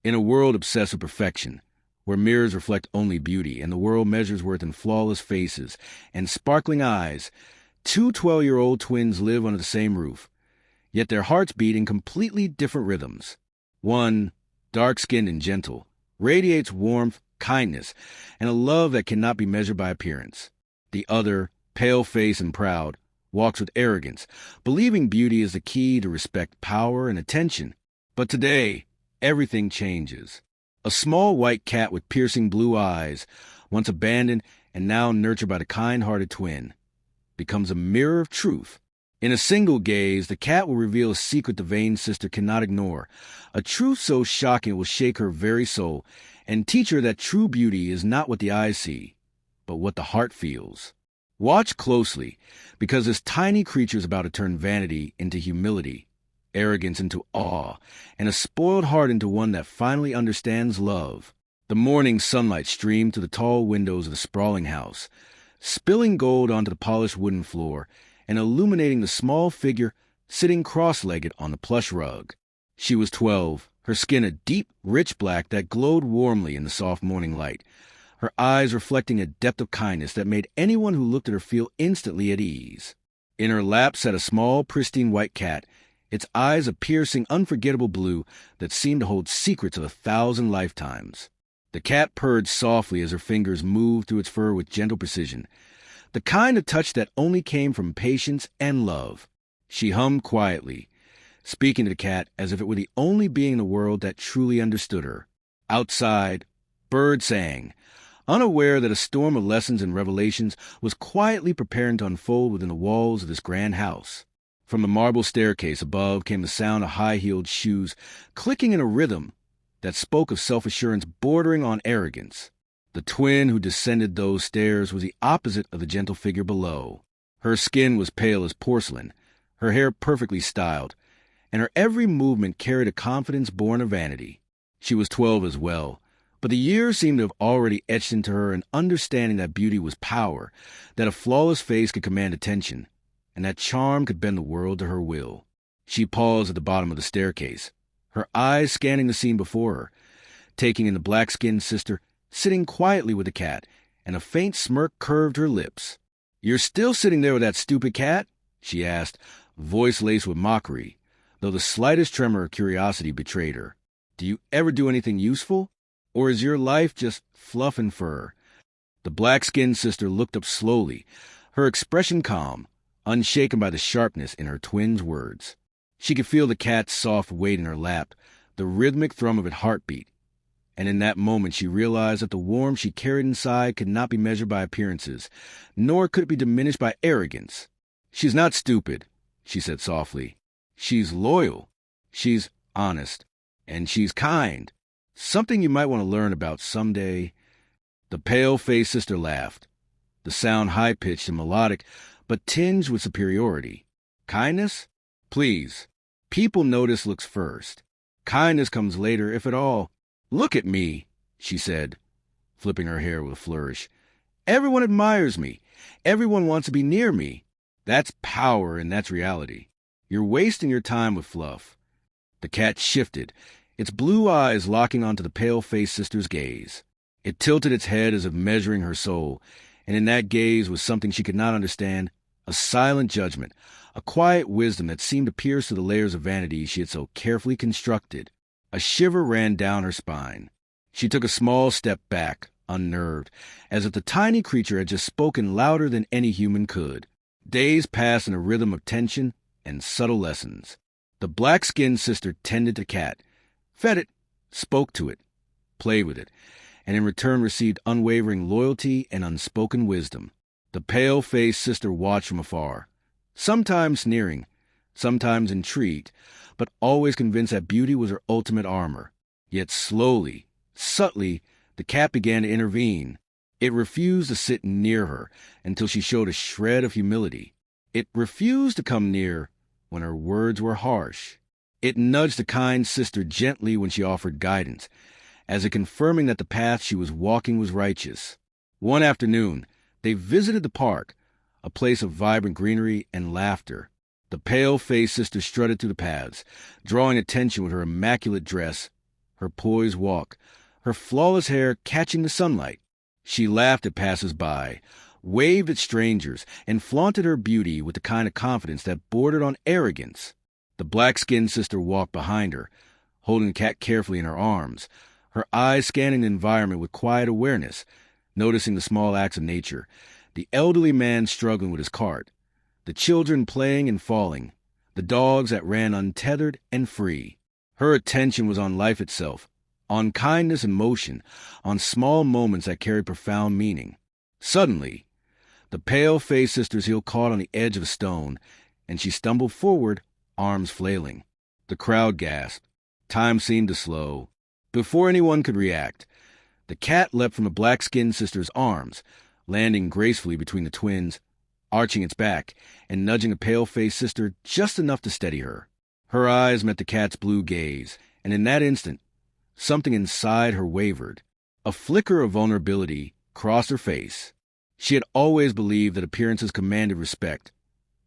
In a world obsessed with perfection, where mirrors reflect only beauty and the world measures worth in flawless faces and sparkling eyes, two 12-year-old twins live under the same roof, yet their hearts beat in completely different rhythms. One, dark-skinned and gentle, radiates warmth, kindness, and a love that cannot be measured by appearance. The other, pale-faced and proud, walks with arrogance, believing beauty is the key to respect, power, and attention. But today, everything changes. A small white cat with piercing blue eyes, once abandoned and now nurtured by the kind-hearted twin, becomes a mirror of truth. In a single gaze, the cat will reveal a secret the vain sister cannot ignore, a truth so shocking it will shake her very soul, and teach her that true beauty is not what the eyes see, but what the heart feels. Watch closely, because this tiny creature is about to turn vanity into humility, arrogance into awe, and a spoiled heart into one that finally understands love. The morning sunlight streamed through the tall windows of the sprawling house, spilling gold onto the polished wooden floor and illuminating the small figure sitting cross-legged on the plush rug. She was 12, her skin a deep, rich black that glowed warmly in the soft morning light, her eyes reflecting a depth of kindness that made anyone who looked at her feel instantly at ease. In her lap sat a small, pristine white cat, its eyes a piercing, unforgettable blue that seemed to hold secrets of 1,000 lifetimes. The cat purred softly as her fingers moved through its fur with gentle precision, the kind of touch that only came from patience and love. She hummed quietly, speaking to the cat as if it were the only being in the world that truly understood her. Outside, birds sang, unaware that a storm of lessons and revelations was quietly preparing to unfold within the walls of this grand house. From the marble staircase above came the sound of high-heeled shoes clicking in a rhythm that spoke of self-assurance bordering on arrogance. The twin who descended those stairs was the opposite of the gentle figure below. Her skin was pale as porcelain, her hair perfectly styled, and her every movement carried a confidence born of vanity. She was 12 as well, but the years seemed to have already etched into her an understanding that beauty was power, that a flawless face could command attention, and that charm could bend the world to her will. She paused at the bottom of the staircase, her eyes scanning the scene before her, taking in the black-skinned sister sitting quietly with the cat, and a faint smirk curved her lips. "You're still sitting there with that stupid cat?" she asked, voice laced with mockery, though the slightest tremor of curiosity betrayed her. "Do you ever do anything useful? Or is your life just fluff and fur?" The black-skinned sister looked up slowly, her expression calm, unshaken by the sharpness in her twin's words. She could feel the cat's soft weight in her lap, the rhythmic thrum of its heartbeat, and in that moment she realized that the warmth she carried inside could not be measured by appearances, nor could it be diminished by arrogance. "She's not stupid," she said softly. "She's loyal, she's honest, and she's kind. Something you might want to learn about someday." The pale-faced sister laughed, the sound high-pitched and melodic, but tinged with superiority. "Kindness? Please. People notice looks first. Kindness comes later, if at all. Look at me," she said, flipping her hair with a flourish. "Everyone admires me. Everyone wants to be near me. That's power and that's reality. You're wasting your time with fluff." The cat shifted, its blue eyes locking onto the pale-faced sister's gaze. It tilted its head as if measuring her soul, and in that gaze was something she could not understand, a silent judgment, a quiet wisdom that seemed to pierce through the layers of vanity she had so carefully constructed. A shiver ran down her spine. She took a small step back, unnerved, as if the tiny creature had just spoken louder than any human could. Days passed in a rhythm of tension and subtle lessons. The black-skinned sister tended the cat, fed it, spoke to it, played with it, and in return received unwavering loyalty and unspoken wisdom. The pale-faced sister watched from afar, sometimes sneering, sometimes intrigued, but always convinced that beauty was her ultimate armor. Yet slowly, subtly, the cat began to intervene. It refused to sit near her until she showed a shred of humility. It refused to come near when her words were harsh. It nudged the kind sister gently when she offered guidance, as if confirming that the path she was walking was righteous. One afternoon, they visited the park, a place of vibrant greenery and laughter. The pale-faced sister strutted through the paths, drawing attention with her immaculate dress, her poised walk, her flawless hair catching the sunlight. She laughed at passers-by, waved at strangers, and flaunted her beauty with the kind of confidence that bordered on arrogance. The black-skinned sister walked behind her, holding the cat carefully in her arms, her eyes scanning the environment with quiet awareness, noticing the small acts of nature, the elderly man struggling with his cart, the children playing and falling, the dogs that ran untethered and free. Her attention was on life itself, on kindness and motion, on small moments that carried profound meaning. Suddenly, the pale-faced sister's heel caught on the edge of a stone, and she stumbled forward, arms flailing. The crowd gasped. Time seemed to slow. Before anyone could react, the cat leapt from the black-skinned sister's arms, landing gracefully between the twins, arching its back, and nudging the pale-faced sister just enough to steady her. Her eyes met the cat's blue gaze, and in that instant, something inside her wavered. A flicker of vulnerability crossed her face. She had always believed that appearances commanded respect,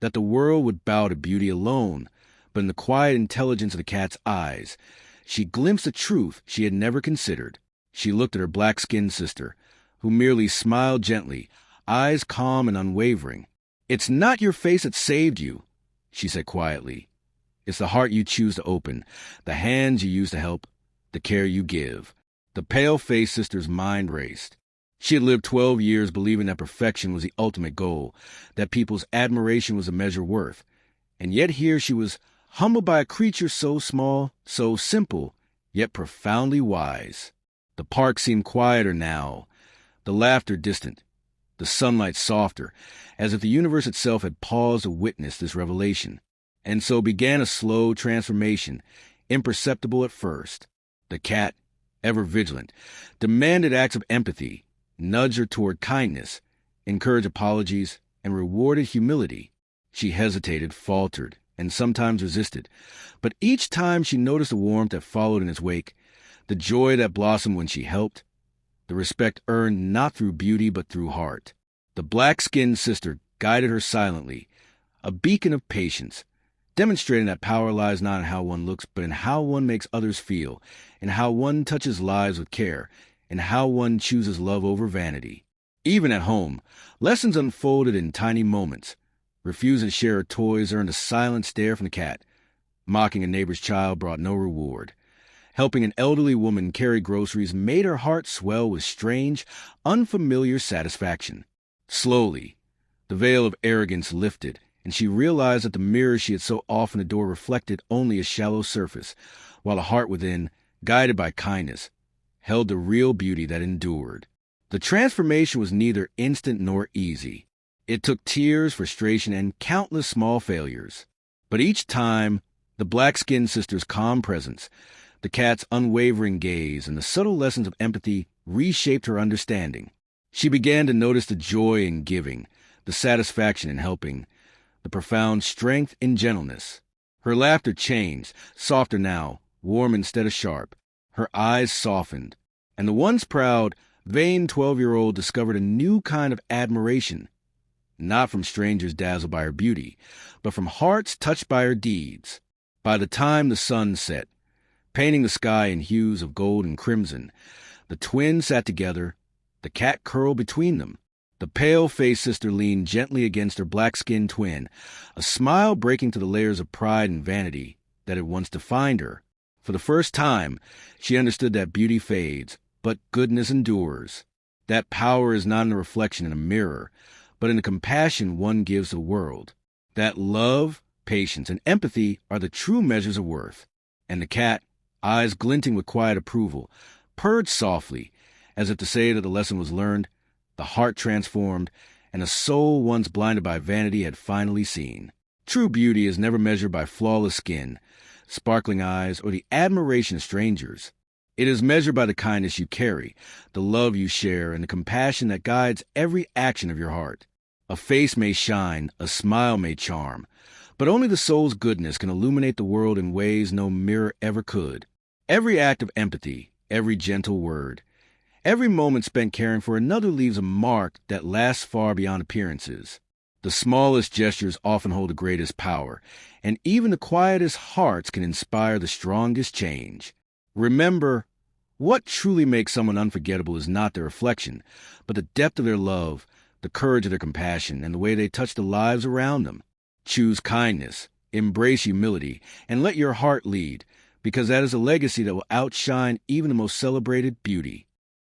that the world would bow to beauty alone, but in the quiet intelligence of the cat's eyes, she glimpsed a truth she had never considered. She looked at her black-skinned sister, who merely smiled gently, eyes calm and unwavering. "It's not your face that saved you," she said quietly. "It's the heart you choose to open, the hands you use to help, the care you give." The pale-faced sister's mind raced. She had lived 12 years believing that perfection was the ultimate goal, that people's admiration was a measure of worth. And yet here she was, humbled by a creature so small, so simple, yet profoundly wise. The park seemed quieter now, the laughter distant, the sunlight softer, as if the universe itself had paused to witness this revelation. And so began a slow transformation, imperceptible at first. The cat, ever vigilant, demanded acts of empathy, nudged her toward kindness, encouraged apologies, and rewarded humility. She hesitated, faltered, and sometimes resisted, but each time she noticed the warmth that followed in its wake, the joy that blossomed when she helped, the respect earned not through beauty but through heart. The black-skinned sister guided her silently, a beacon of patience, demonstrating that power lies not in how one looks, but in how one makes others feel, in how one touches lives with care, in how one chooses love over vanity. Even at home, lessons unfolded in tiny moments. Refusing to share her toys earned a silent stare from the cat. Mocking a neighbor's child brought no reward. Helping an elderly woman carry groceries made her heart swell with strange, unfamiliar satisfaction. Slowly, the veil of arrogance lifted, and she realized that the mirror she had so often adored reflected only a shallow surface, while the heart within, guided by kindness, held the real beauty that endured. The transformation was neither instant nor easy. It took tears, frustration, and countless small failures. But each time, the black-skinned sister's calm presence, the cat's unwavering gaze, and the subtle lessons of empathy reshaped her understanding. She began to notice the joy in giving, the satisfaction in helping, the profound strength in gentleness. Her laughter changed, softer now, warm instead of sharp. Her eyes softened, and the once proud, vain 12-year-old discovered a new kind of admiration, not from strangers dazzled by her beauty, but from hearts touched by her deeds. By the time the sun set, painting the sky in hues of gold and crimson, the twins sat together, the cat curled between them. The pale-faced sister leaned gently against her black-skinned twin, a smile breaking through the layers of pride and vanity that had once defined her. For the first time, she understood that beauty fades, but goodness endures. That power is not in a reflection in a mirror, but in the compassion one gives the world. That love, patience, and empathy are the true measures of worth. And the cat, eyes glinting with quiet approval, purred softly, as if to say that the lesson was learned, the heart transformed, and a soul once blinded by vanity had finally seen. True beauty is never measured by flawless skin, sparkling eyes, or the admiration of strangers. It is measured by the kindness you carry, the love you share, and the compassion that guides every action of your heart. A face may shine, a smile may charm, but only the soul's goodness can illuminate the world in ways no mirror ever could. Every act of empathy, every gentle word, every moment spent caring for another leaves a mark that lasts far beyond appearances. The smallest gestures often hold the greatest power, and even the quietest hearts can inspire the strongest change. Remember, what truly makes someone unforgettable is not their reflection, but the depth of their love, the courage of their compassion, and the way they touch the lives around them. Choose kindness, embrace humility, and let your heart lead, because that is a legacy that will outshine even the most celebrated beauty.